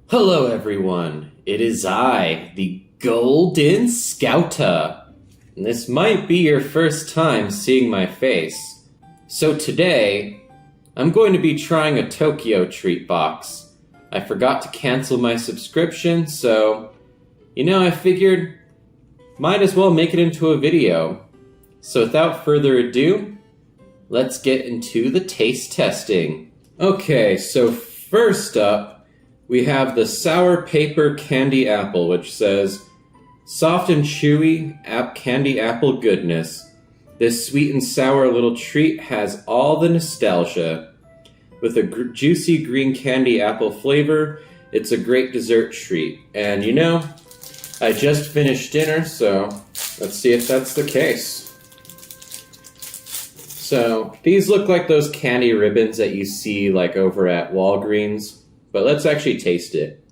Hello everyone, it is I, the Golden Scouter. And this might be your first time seeing my face. So today, I'm going to be trying a tokyotreat box. I forgot to cancel my subscription, so, I figured, might as well make it into a video. So without further ado, let's get into the taste testing. Okay, so first up, we have the Sour Paper Candy Apple, which says, soft and chewy candy apple goodness. This sweet and sour little treat has all the nostalgia. With a juicy green candy apple flavor, it's a great dessert treat. And I just finished dinner, so let's see if that's the case. So, these look like those candy ribbons that you see like over at Walgreens. But let's actually taste it.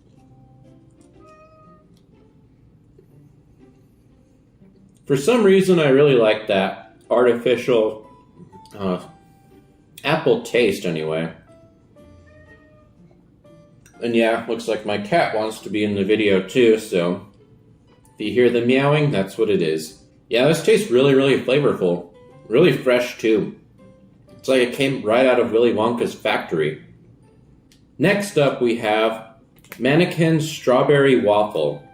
For some reason, I really like that artificial apple taste anyway. And yeah, looks like my cat wants to be in the video too, so if you hear the meowing, that's what it is. Yeah, this tastes really, really flavorful. Really fresh too. It's like it came right out of Willy Wonka's factory. Next up, we have Mannequin Strawberry Waffle.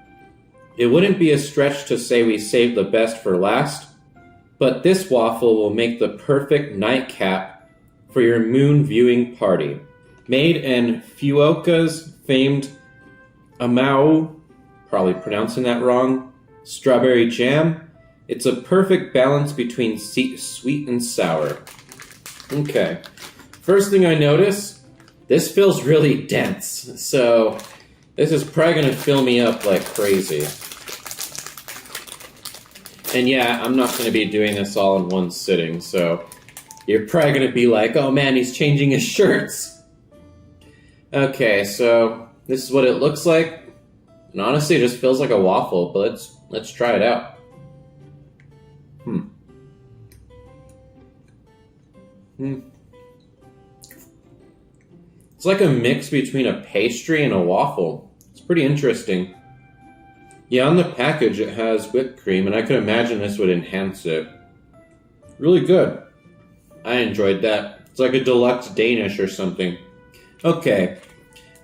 It wouldn't be a stretch to say we saved the best for last, but this waffle will make the perfect nightcap for your moon viewing party. Made in Fukuoka's famed Umaibo, probably pronouncing that wrong, strawberry jam, it's a perfect balance between sweet and sour. Okay, first thing I notice, this feels really dense, so this is probably going to fill me up like crazy. And yeah, I'm not going to be doing this all in one sitting, so you're probably going to be like, oh man, he's changing his shirts. Okay, so this is what it looks like. And honestly, it just feels like a waffle, but let's try it out. It's like a mix between a pastry and a waffle. It's pretty interesting. Yeah, on the package it has whipped cream, and I could imagine this would enhance it. Really good. I enjoyed that. It's like a deluxe Danish or something. Okay,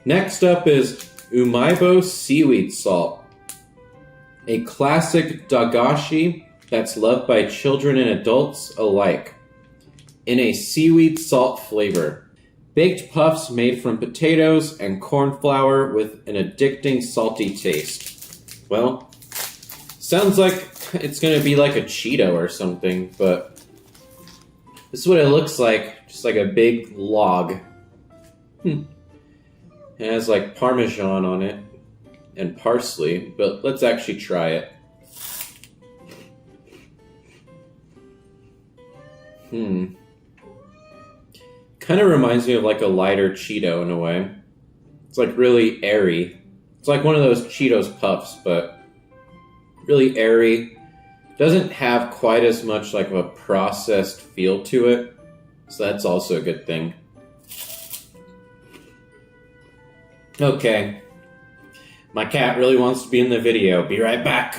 next up is Umaibo Seaweed Salt. A classic dagashi that's loved by children and adults alike. In a seaweed salt flavor. Baked puffs made from potatoes and corn flour with an addicting salty taste. Well, sounds like it's going to be like a Cheeto or something, but this is what it looks like, just like a big log. It has like Parmesan on it and parsley, but let's actually try it. Kind of reminds me of like a lighter Cheeto in a way. It's like really airy. It's like one of those Cheetos puffs, but really airy. Doesn't have quite as much like of a processed feel to it, so that's also a good thing. Okay. My cat really wants to be in the video. Be right back.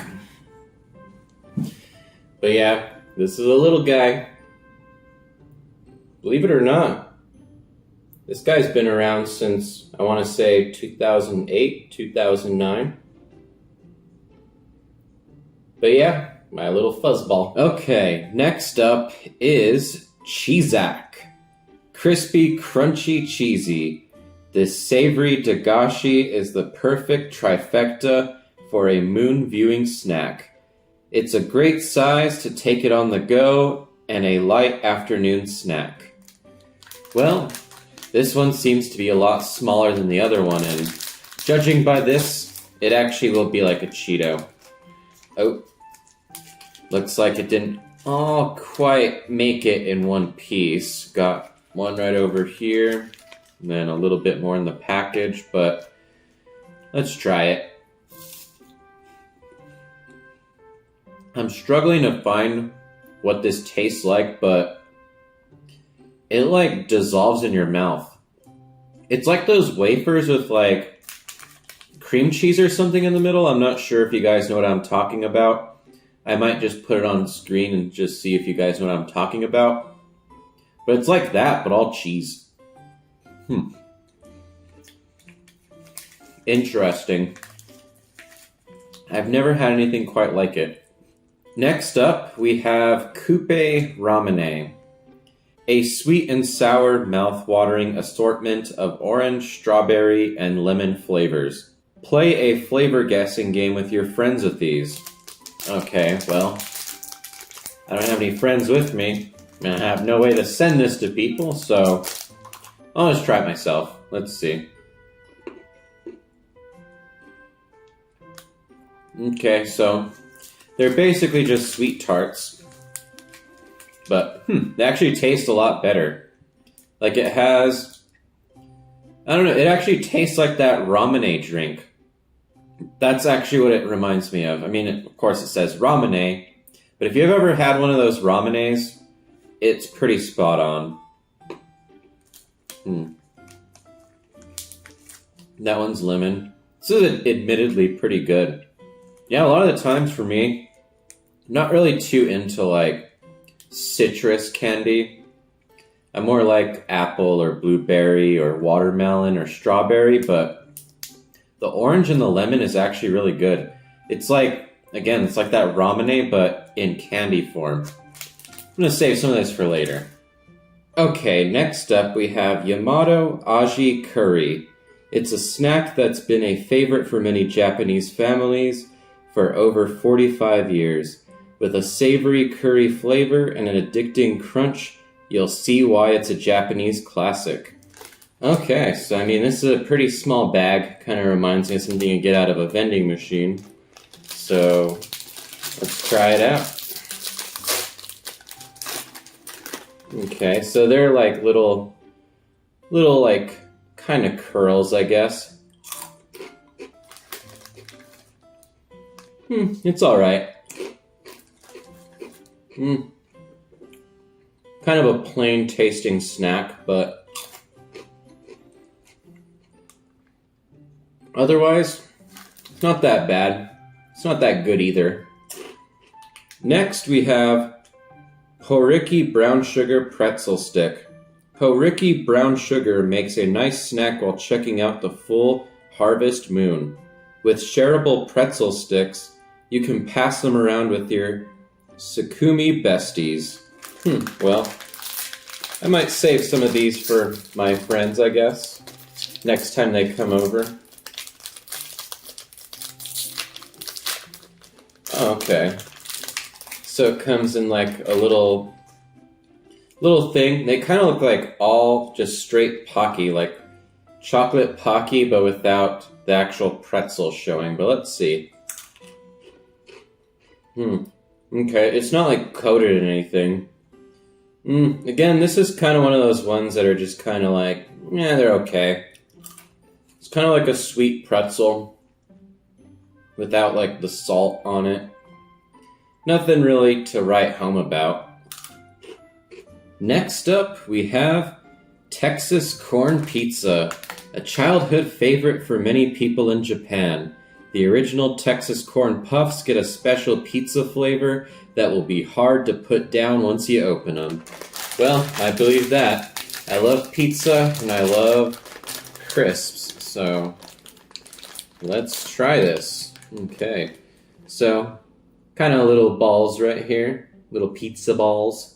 But yeah, this is a little guy. Believe it or not, this guy's been around since, I want to say, 2008, 2009. But yeah, my little fuzzball. Okay, next up is Chizak. Crispy, crunchy, cheesy. This savory dagashi is the perfect trifecta for a moon viewing snack. It's a great size to take it on the go and a light afternoon snack. Well, this one seems to be a lot smaller than the other one, and judging by this, it actually will be like a Cheeto. Oh, looks like it didn't all quite make it in one piece. Got one right over here, and then a little bit more in the package, but let's try it. I'm struggling to find what this tastes like, but it like dissolves in your mouth. It's like those wafers with like cream cheese or something in the middle. I'm not sure if you guys know what I'm talking about. I might just put it on the screen and just see if you guys know what I'm talking about. But it's like that, but all cheese. Interesting. I've never had anything quite like it. Next up, we have Coupe Rominae, a sweet and sour mouth-watering assortment of orange, strawberry, and lemon flavors. Play a flavor guessing game with your friends with these. Okay, well, I don't have any friends with me, and I have no way to send this to people, so I'll just try it myself. Let's see. Okay, so they're basically just sweet tarts, but they actually taste a lot better. Like it has, I don't know, it actually tastes like that Rominae drink. That's actually what it reminds me of. I mean, of course it says Rominae, but if you've ever had one of those Rominaes, it's pretty spot on. That one's lemon. This is admittedly pretty good. Yeah, a lot of the times for me, I'm not really too into like citrus candy. I'm more like apple or blueberry or watermelon or strawberry, but the orange and the lemon is actually really good. It's like, again, it's like that Rominae, but in candy form. I'm going to save some of this for later. Okay, next up we have Yamato Aji Curry. It's a snack that's been a favorite for many Japanese families for over 45 years. With a savory curry flavor and an addicting crunch, you'll see why it's a Japanese classic. Okay, so I mean, this is a pretty small bag. Kind of reminds me of something you get out of a vending machine. So, let's try it out. Okay, so they're like little like kind of curls, I guess. It's alright. Kind of a plain tasting snack, but otherwise, it's not that bad. It's not that good either. Next, we have Horiki brown sugar pretzel stick. Horiki brown sugar makes a nice snack while checking out the full harvest moon. With shareable pretzel sticks, you can pass them around with your Sakumi besties. Well, I might save some of these for my friends, I guess, next time they come over. Okay. So it comes in like a little thing. They kind of look like all just straight Pocky, like chocolate Pocky, but without the actual pretzel showing. But let's see. Okay, it's not like coated in anything. Again, this is kind of one of those ones that are just kind of like, yeah, they're okay. It's kind of like a sweet pretzel without like the salt on it. Nothing really to write home about. Next up, we have Texas corn pizza, a childhood favorite for many people in Japan. The original Texas corn puffs get a special pizza flavor that will be hard to put down once you open them. Well, I believe that. I love pizza and I love crisps, so let's try this. Okay, so kind of little balls right here, little pizza balls.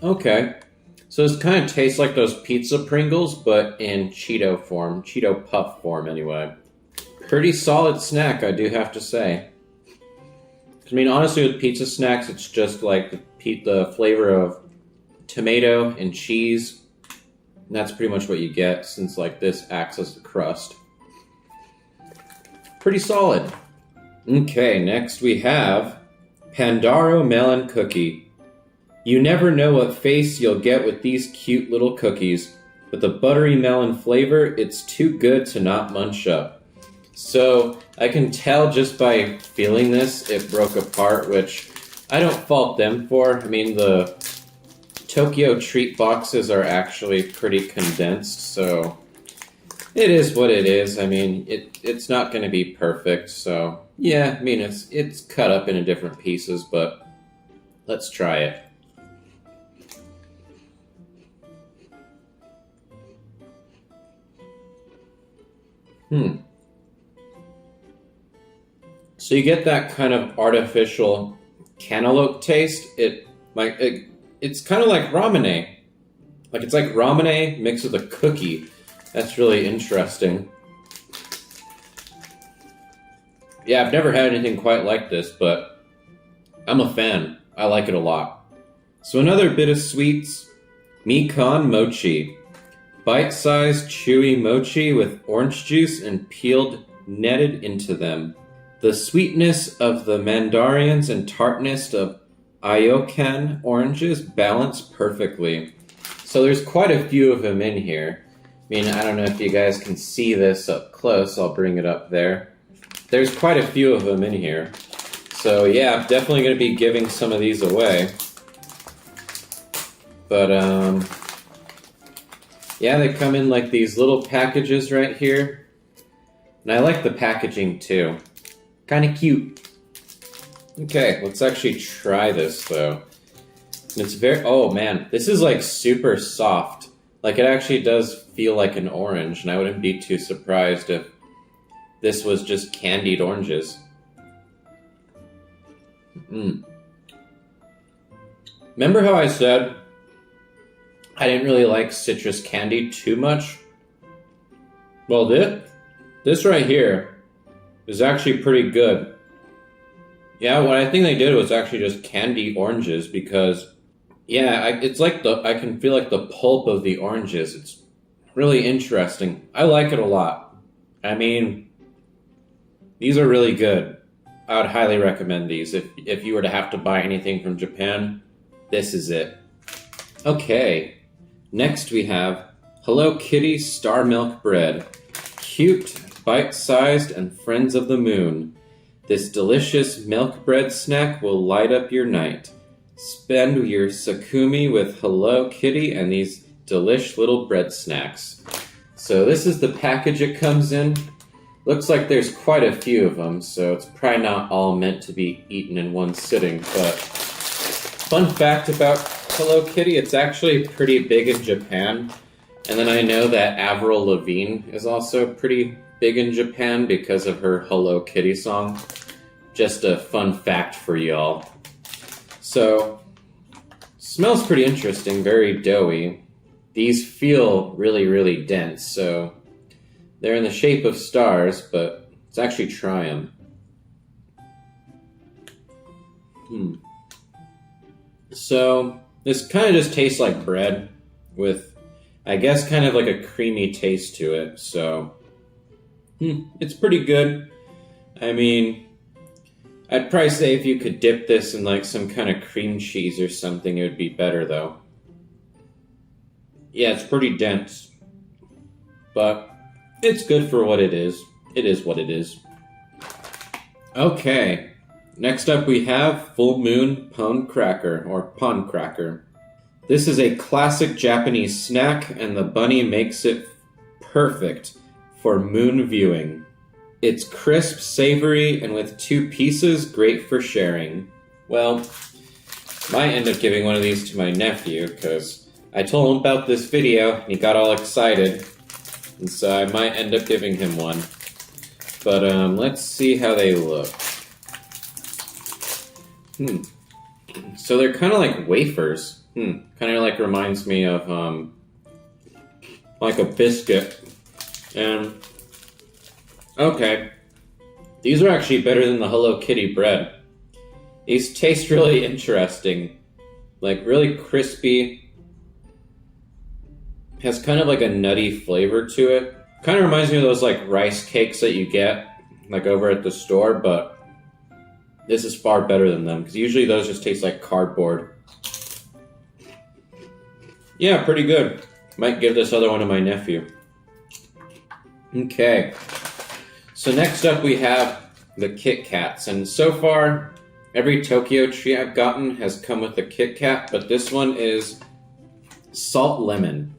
Okay. So this kind of tastes like those pizza Pringles, but in Cheeto form. Cheeto Puff form, anyway. Pretty solid snack, I do have to say. I mean, honestly, with pizza snacks, it's just like the flavor of tomato and cheese. And that's pretty much what you get, since like this acts as the crust. Pretty solid. Okay, next we have Pandaro Melon Cookie. You never know what face you'll get with these cute little cookies. With the buttery melon flavor, it's too good to not munch up. So, I can tell just by feeling this, it broke apart, which I don't fault them for. I mean, the Tokyo treat boxes are actually pretty condensed, so it is what it is. I mean, it's not going to be perfect, so yeah, I mean, it's cut up into different pieces, but let's try it. So you get that kind of artificial cantaloupe taste. It's kind of like Rominae. Like it's like Rominae mixed with a cookie. That's really interesting. Yeah, I've never had anything quite like this, but I'm a fan. I like it a lot. So another bit of sweets, Mecon Mochi. Bite-sized, chewy mochi with orange juice and peeled netted into them. The sweetness of the mandarians and tartness of Ayokan oranges balance perfectly. So there's quite a few of them in here. I mean, I don't know if you guys can see this up close. I'll bring it up there. There's quite a few of them in here. So yeah, I'm definitely going to be giving some of these away. But, yeah, they come in like these little packages right here. And I like the packaging too. Kind of cute. Okay, let's actually try this though. And it's very, oh man, this is like super soft. Like it actually does feel like an orange, and I wouldn't be too surprised if this was just candied oranges. Remember how I said I didn't really like citrus candy too much? Well, this right here is actually pretty good. Yeah, what I think they did was actually just candy oranges because, yeah, it's like I can feel like the pulp of the oranges. It's really interesting. I like it a lot. I mean, these are really good. I would highly recommend these. If you were to have to buy anything from Japan, this is it. Okay, next we have Hello Kitty Star Milk Bread. Cute, bite-sized, and friends of the moon. This delicious milk bread snack will light up your night. Spend your Sakumi with Hello Kitty and these delish little bread snacks. So this is the package it comes in. Looks like there's quite a few of them, so it's probably not all meant to be eaten in one sitting, but fun fact about Hello Kitty, it's actually pretty big in Japan. And then I know that Avril Lavigne is also pretty big in Japan because of her Hello Kitty song. Just a fun fact for y'all. So, smells pretty interesting, very doughy. These feel really, really dense, so they're in the shape of stars, but let's actually try them. So, this kind of just tastes like bread with, I guess, kind of like a creamy taste to it, so it's pretty good. I mean, I'd probably say if you could dip this in like some kind of cream cheese or something, it would be better though. Yeah, it's pretty dense, but it's good for what it is. It is what it is. Okay, next up we have Full Moon Pon Cracker, or Pon Cracker. This is a classic Japanese snack, and the bunny makes it perfect for moon viewing. It's crisp, savory, and with 2 pieces, great for sharing. Well, might end up giving one of these to my nephew, because I told him about this video, and he got all excited, and so I might end up giving him one. But let's see how they look. So they're kind of like wafers. Kind of like reminds me of like a biscuit. And okay, these are actually better than the Hello Kitty bread. These taste really interesting, like really crispy. Has kind of like a nutty flavor to it. Kind of reminds me of those like rice cakes that you get like over at the store, but this is far better than them because usually those just taste like cardboard. Yeah, pretty good. Might give this other one to my nephew. Okay. So next up we have the KitKats. And so far, every Tokyo treat I've gotten has come with a KitKat, but this one is Salt lemon.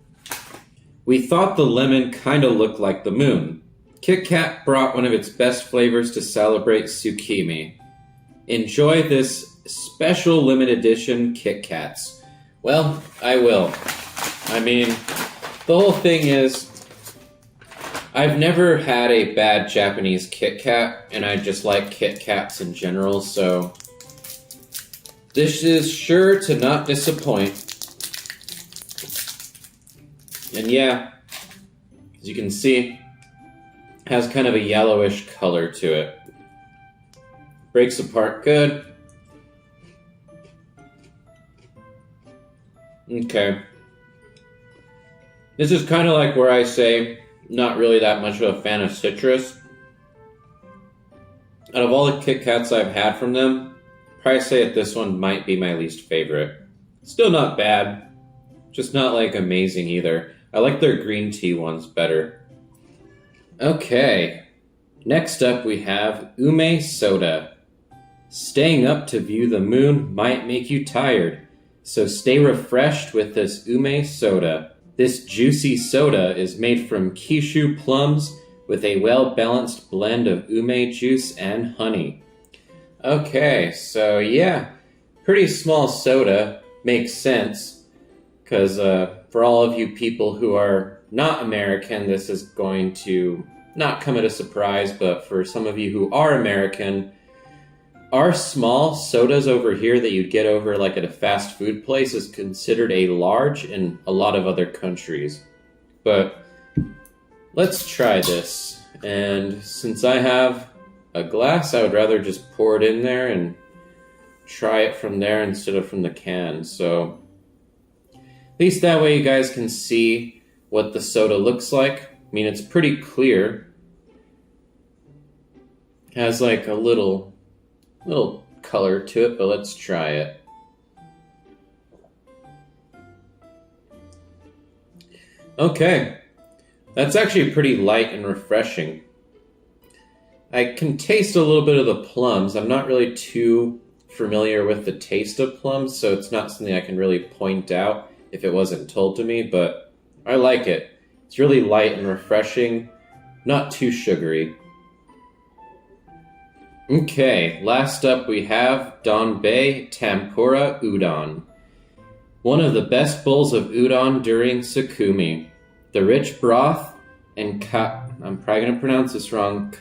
We thought the lemon kind of looked like the moon. KitKat brought one of its best flavors to celebrate Tsukimi. Enjoy this special limited edition KitKats. Well, I will. I mean, the whole thing is, I've never had a bad Japanese KitKat, and I just like KitKats in general, so this is sure to not disappoint. And yeah, as you can see, it has kind of a yellowish color to it. Breaks apart good. Okay. This is kind of like where I say, not really that much of a fan of citrus. Out of all the KitKats I've had from them, I'd probably say that this one might be my least favorite. Still not bad, just not like amazing either. I like their green tea ones better. Okay, next up we have Ume Soda. Staying up to view the moon might make you tired, so stay refreshed with this Ume Soda. This juicy soda is made from Kishu plums with a well-balanced blend of ume juice and honey. Okay, so yeah, pretty small soda. Makes sense, because for all of you people who are not American, this is going to not come at a surprise, but for some of you who are American, our small sodas over here that you'd get over like at a fast food place is considered a large in a lot of other countries. But let's try this. And since I have a glass, I would rather just pour it in there and try it from there instead of from the can. So at least that way you guys can see what the soda looks like. I mean, it's pretty clear. It has like a little color to it, but let's try it. Okay, that's actually pretty light and refreshing. I can taste a little bit of the plums. I'm not really too familiar with the taste of plums, so it's not something I can really point out if it wasn't told to me, but I like it. It's really light and refreshing, not too sugary. Okay, last up we have Donbei Tempura Udon. One of the best bowls of udon during Tsukimi. The rich broth and I'm probably going to pronounce this wrong,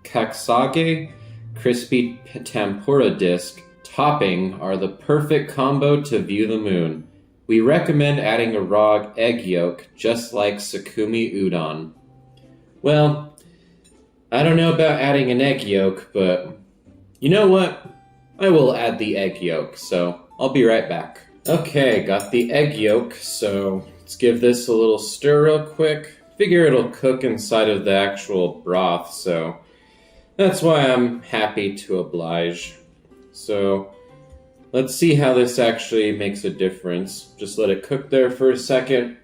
kaksage crispy tempura disc topping are the perfect combo to view the moon. We recommend adding a raw egg yolk just like Tsukimi udon. Well, I don't know about adding an egg yolk, but you know what? I will add the egg yolk, so I'll be right back. Okay, got the egg yolk, so let's give this a little stir real quick. Figure it'll cook inside of the actual broth, so that's why I'm happy to oblige. So let's see how this actually makes a difference. Just let it cook there for a second.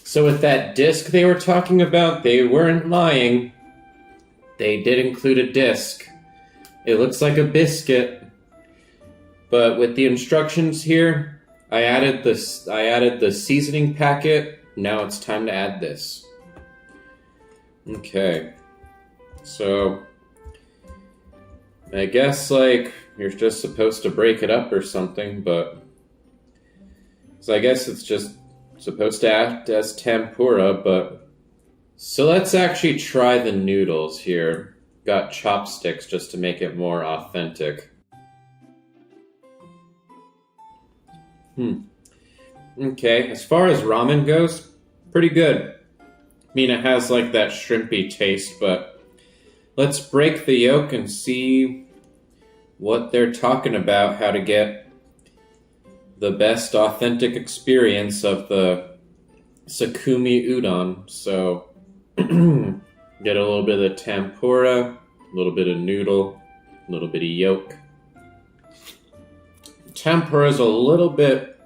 So with that disc they were talking about, they weren't lying. They did include a disc. It looks like a biscuit, but with the instructions here, I added the seasoning packet. Now it's time to add this. Okay, so I guess like you're just supposed to break it up or something, but so I guess it's just supposed to act as tempura, but so let's actually try the noodles here. Got chopsticks just to make it more authentic. Okay, as far as ramen goes, pretty good. I mean, it has like that shrimpy taste, but let's break the yolk and see what they're talking about, how to get the best authentic experience of the Tsukimi udon. So get a little bit of the tempura, a little bit of noodle, a little bit of yolk. Tempura is a little bit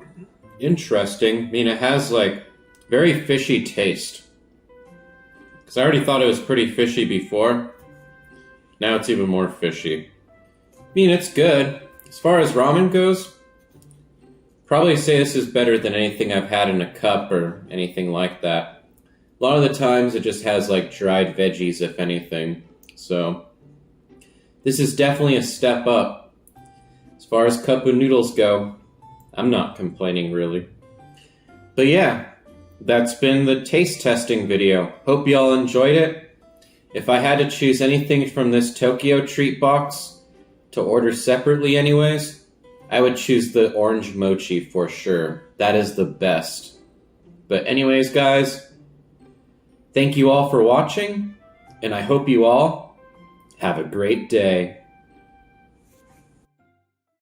interesting. I mean, it has like very fishy taste. Because I already thought it was pretty fishy before. Now it's even more fishy. I mean, it's good. As far as ramen goes, Probably say this is better than anything I've had in a cup or anything like that. A lot of the times it just has like dried veggies, if anything. So this is definitely a step up. As far as cup of noodles go, I'm not complaining really. But yeah, that's been the taste testing video. Hope y'all enjoyed it. If I had to choose anything from this Tokyo Treat box to order separately anyways, I would choose the orange mochi for sure. That is the best. But anyways, guys, thank you all for watching, and I hope you all have a great day.